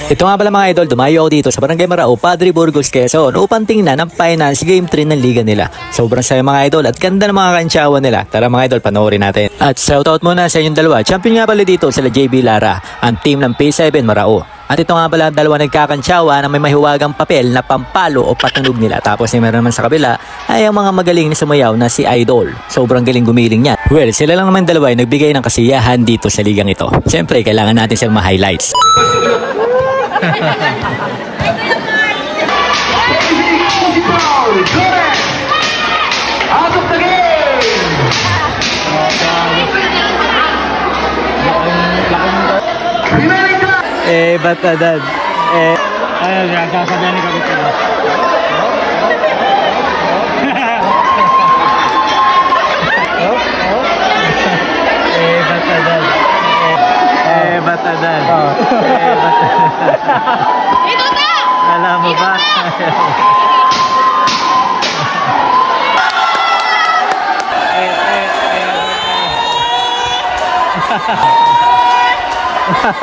Ito nga pala mga idol, dumayo ako dito sa Barangay Marao, Padre Burgos, Quezon upang tingnan ang finals game 3 ng liga nila. Sobrang saya mga idol at ganda ng mga kantsawan nila. Tara mga idol, panoorin natin. At shoutout muna sa inyong dalawa. Champion nga pala dito sila JB Lara, ang team ng P7 Marao. At ito nga pala ang dalawa nagkakantsawa na may mahiwagang papel na pampalo o patunog nila. Tapos meron naman sa kabila ay ang mga magaling na sumayaw na si Idol. Sobrang galing gumiling niya. Well, sila lang naman dalawa ay nagbigay ng kasiyahan dito sa ligang ito. Siyempre, kailangan natin siyang ma-highlights. Batadan. Ayun, sasabihan ni Kabit ko. Batadan. Batadan. Ito na! Alam mo ba? Ha ha ha!